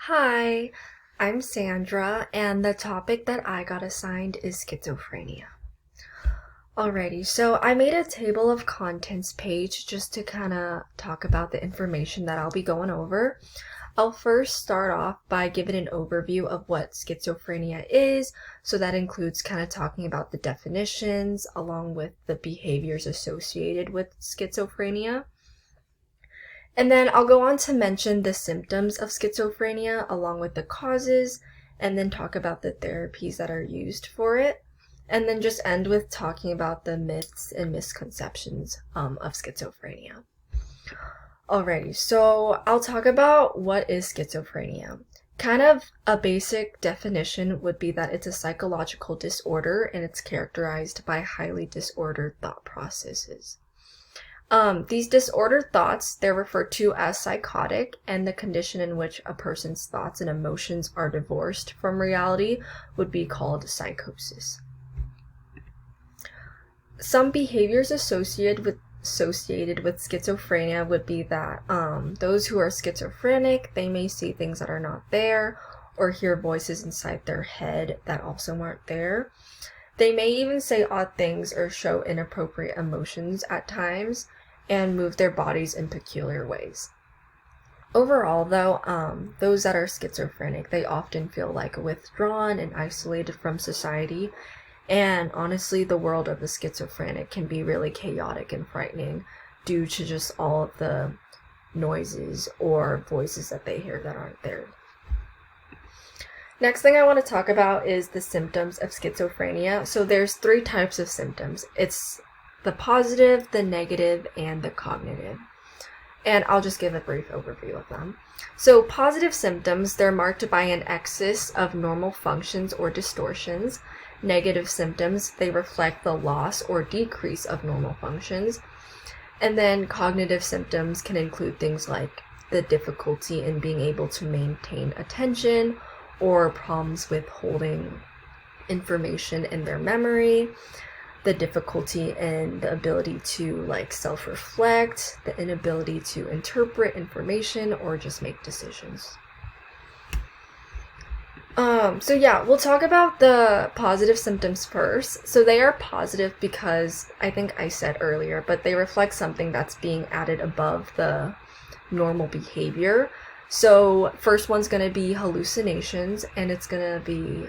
Hi, I'm Sandra, and the topic that I got assigned is schizophrenia. Alrighty, so I made a table of contents page just to kind of talk about the information that I'll be going over. I'll first start off by giving an overview of what schizophrenia is, so that includes kind of talking about the definitions along with the behaviors associated with schizophrenia. And then I'll go on to mention the symptoms of schizophrenia along with the causes, and then talk about the therapies that are used for it, and then just end with talking about the myths and misconceptions of schizophrenia. Alrighty, so I'll talk about what is schizophrenia. Kind of a basic definition would be that it's a psychological disorder and it's characterized by highly disordered thought processes. These disordered thoughts, they're referred to as psychotic, and the condition in which a person's thoughts and emotions are divorced from reality would be called psychosis. Some behaviors associated with schizophrenia would be that those who are schizophrenic, they may see things that are not there, or hear voices inside their head that also aren't there. They may even say odd things or show inappropriate emotions at times, and move their bodies in peculiar ways. Overall, though, those that are schizophrenic, they often feel like withdrawn and isolated from society, and honestly, the world of the schizophrenic can be really chaotic and frightening due to just all of the noises or voices that they hear that aren't there. Next thing I want to talk about is the symptoms of schizophrenia. So there's 3 types of symptoms. It's the positive, the negative, and the cognitive. And I'll just give a brief overview of them. So positive symptoms, they're marked by an excess of normal functions or distortions. Negative symptoms, they reflect the loss or decrease of normal functions. And then cognitive symptoms can include things like the difficulty in being able to maintain attention, or problems with holding information in their memory, the difficulty in the ability to self-reflect, the inability to interpret information or just make decisions. We'll talk about the positive symptoms first. So they are positive because, I think I said earlier, but they reflect something that's being added above the normal behavior. So first one's going to be hallucinations, and it's going to be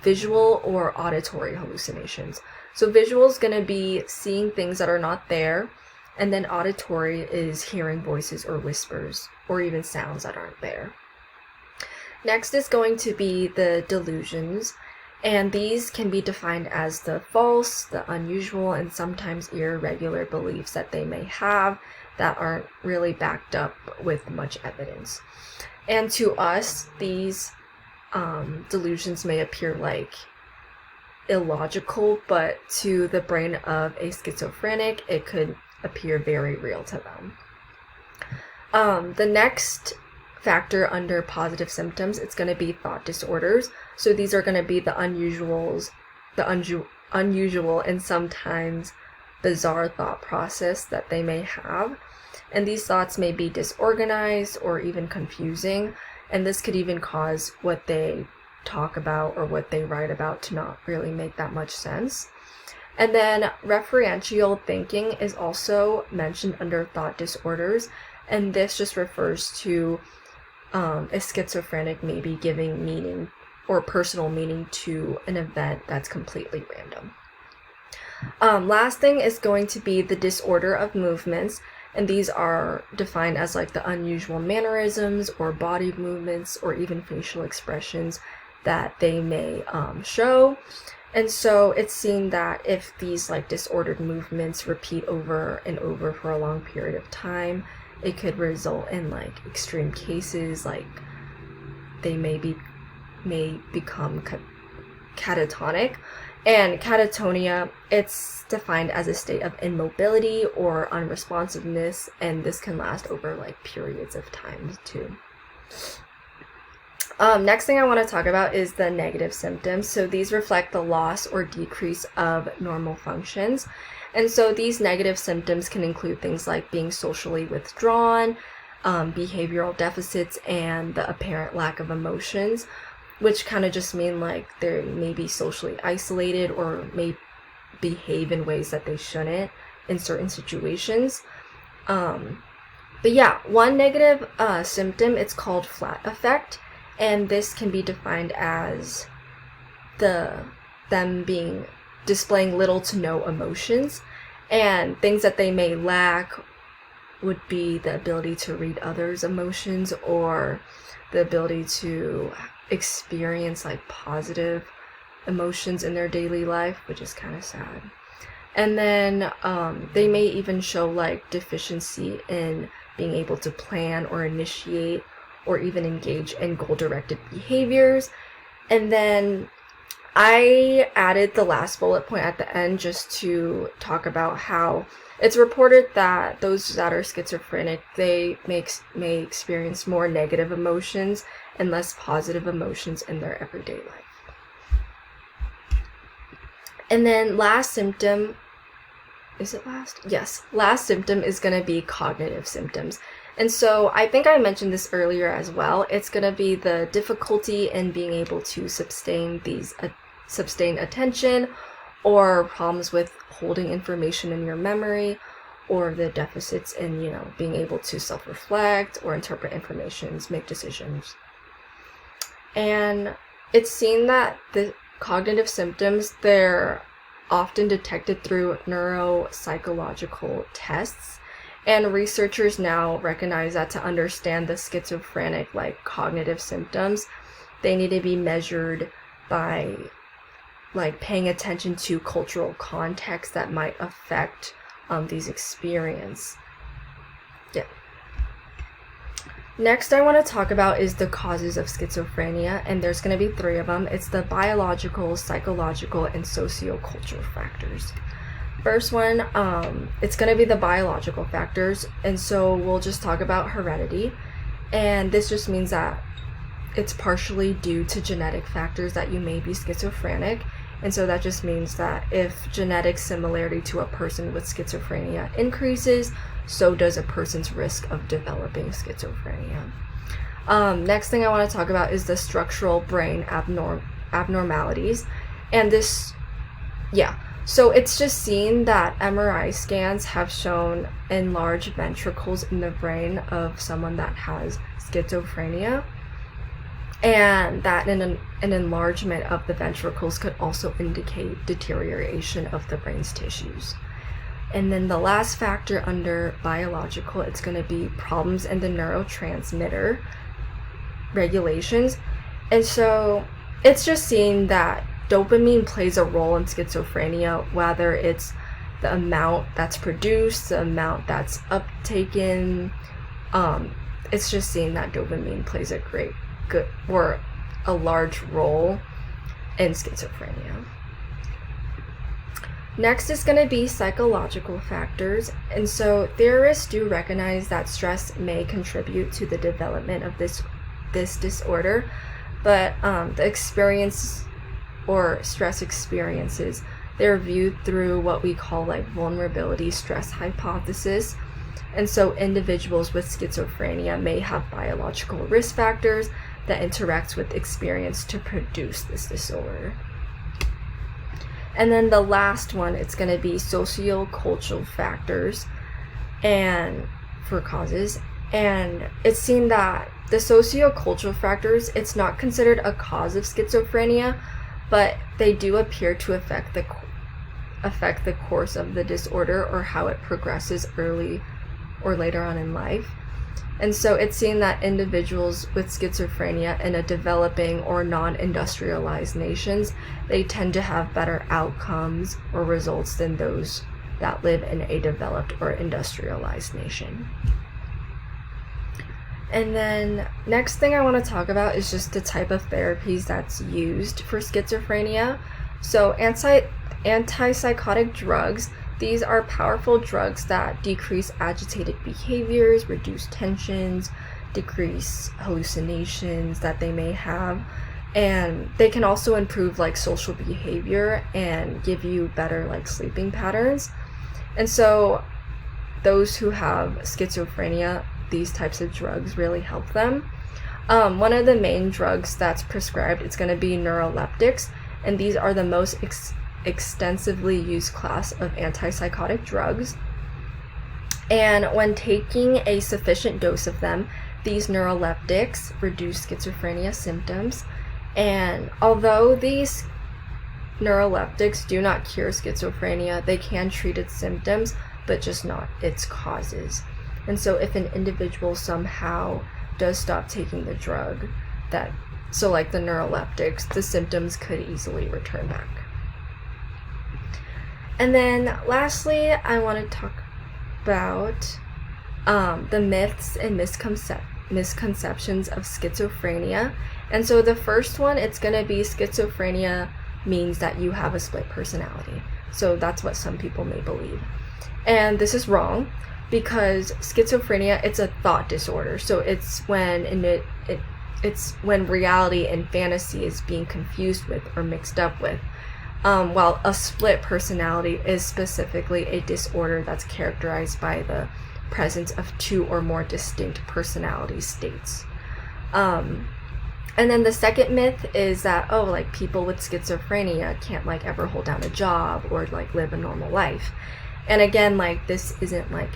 visual or auditory hallucinations. So visual is going to be seeing things that are not there, and then auditory is hearing voices or whispers or even sounds that aren't there. Next is going to be the delusions, and these can be defined as the false, the unusual, and sometimes irregular beliefs that they may have that aren't really backed up with much evidence. And to us, these delusions may appear like illogical, but to the brain of a schizophrenic, it could appear very real to them. The next factor under positive symptoms, it's going to be thought disorders. So these are going to be the unusual and sometimes bizarre thought process that they may have. And these thoughts may be disorganized or even confusing, and this could even cause what they talk about or what they write about to not really make that much sense. And then referential thinking is also mentioned under thought disorders, and this just refers to a schizophrenic maybe giving meaning or personal meaning to an event that's completely random. Last thing is going to be the disorder of movements, and these are defined as the unusual mannerisms or body movements or even facial expressions that they may show. And so it's seen that if these disordered movements repeat over and over for a long period of time, it could result in extreme cases, they may become catatonic. And catatonia, it's defined as a state of immobility or unresponsiveness, and this can last over periods of time too. Next thing I want to talk about is the negative symptoms. So these reflect the loss or decrease of normal functions. And so these negative symptoms can include things like being socially withdrawn, behavioral deficits and the apparent lack of emotions, which kind of just mean like they may be socially isolated or may behave in ways that they shouldn't in certain situations. But yeah, one negative symptom, it's called flat affect, and this can be defined as them displaying little to no emotions, and things that they may lack would be the ability to read others' emotions or the ability to experience like positive emotions in their daily life, which is kind of sad. And then they may even show like deficiency in being able to plan or initiate or even engage in goal-directed behaviors. And then I added the last bullet point at the end just to talk about how it's reported that those that are schizophrenic, they may experience more negative emotions and less positive emotions in their everyday life. And then last symptom, is it last? Yes, last symptom is going to be cognitive symptoms. And so I think I mentioned this earlier as well. It's going to be the difficulty in being able to sustain attention, or problems with holding information in your memory, or the deficits in, being able to self-reflect or interpret information, make decisions. And it's seen that the cognitive symptoms, they're often detected through neuropsychological tests, and researchers now recognize that to understand the schizophrenic like cognitive symptoms, they need to be measured by like paying attention to cultural context that might affect these experiences. Yeah. Next I want to talk about is the causes of schizophrenia, and there's going to be 3 of them. It's the biological, psychological, and sociocultural factors. First one, it's going to be the biological factors, and so we'll just talk about heredity, and this just means that it's partially due to genetic factors that you may be schizophrenic. And so that just means that if genetic similarity to a person with schizophrenia increases, so does a person's risk of developing schizophrenia. Next thing I want to talk about is the structural brain abnormalities. And this, so it's just seen that MRI scans have shown enlarged ventricles in the brain of someone that has schizophrenia. And that an enlargement of the ventricles could also indicate deterioration of the brain's tissues. And then the last factor under biological, it's going to be problems in the neurotransmitter regulations. And so it's just seen that dopamine plays a role in schizophrenia, whether it's the amount that's produced, the amount that's uptaken. It's just seen that dopamine plays a large role in schizophrenia. Next is going to be psychological factors, and so theorists do recognize that stress may contribute to the development of this disorder, but the experience or stress experiences, they're viewed through what we call like vulnerability stress hypothesis. And so individuals with schizophrenia may have biological risk factors that interact with experience to produce this disorder. And then the last one, it's going to be sociocultural factors and for causes. And it's seen that the sociocultural factors, it's not considered a cause of schizophrenia, but they do appear to affect the course of the disorder or how it progresses early or later on in life. And so it's seen that individuals with schizophrenia in a developing or non-industrialized nations, they tend to have better outcomes or results than those that live in a developed or industrialized nation. And then next thing I want to talk about is just the type of therapies that's used for schizophrenia. So antipsychotic drugs, these are powerful drugs that decrease agitated behaviors, reduce tensions, decrease hallucinations that they may have, and they can also improve like social behavior and give you better like sleeping patterns. And so those who have schizophrenia, these types of drugs really help them. One of the main drugs that's prescribed, it's going to be neuroleptics, and these are the most extensively used class of antipsychotic drugs. And when taking a sufficient dose of them, these neuroleptics reduce schizophrenia symptoms. And although these neuroleptics do not cure schizophrenia, they can treat its symptoms, but just not its causes. And so if an individual somehow does stop taking the drug, so like the neuroleptics, the symptoms could easily return back. And then lastly, I want to talk about the myths and misconceptions of schizophrenia. And so the first one, it's going to be schizophrenia means that you have a split personality. So that's what some people may believe. And this is wrong, because schizophrenia, it's a thought disorder. So it's when it's when reality and fantasy is being confused with or mixed up with. While a split personality is specifically a disorder that's characterized by the presence of two or more distinct personality states. And then the second myth is that, like people with schizophrenia can't like ever hold down a job or like live a normal life. And again, like this isn't like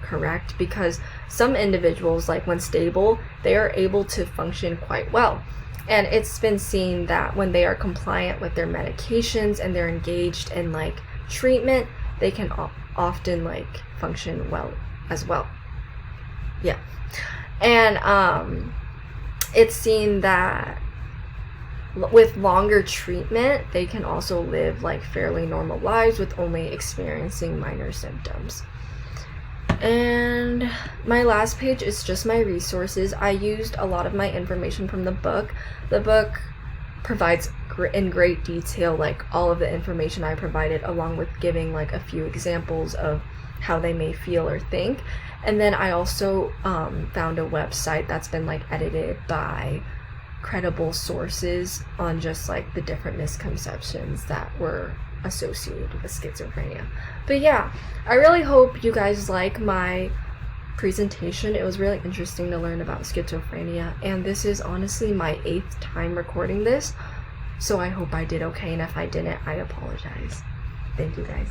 correct, because some individuals, like when stable, they are able to function quite well. And it's been seen that when they are compliant with their medications and they're engaged in like treatment, they can often like function well as well. Yeah. And it's seen that with longer treatment, they can also live like fairly normal lives with only experiencing minor symptoms. And my last page is just my resources. I used a lot of my information from the book. The book provides in great detail like all of the information I provided, along with giving like a few examples of how they may feel or think. And then I also found a website that's been like edited by credible sources on just like the different misconceptions that were associated with schizophrenia. But yeah, I really hope you guys like my presentation. It was really interesting to learn about schizophrenia, and this is honestly my 8th time recording this, so I hope I did okay, and if I didn't, I apologize. Thank you guys.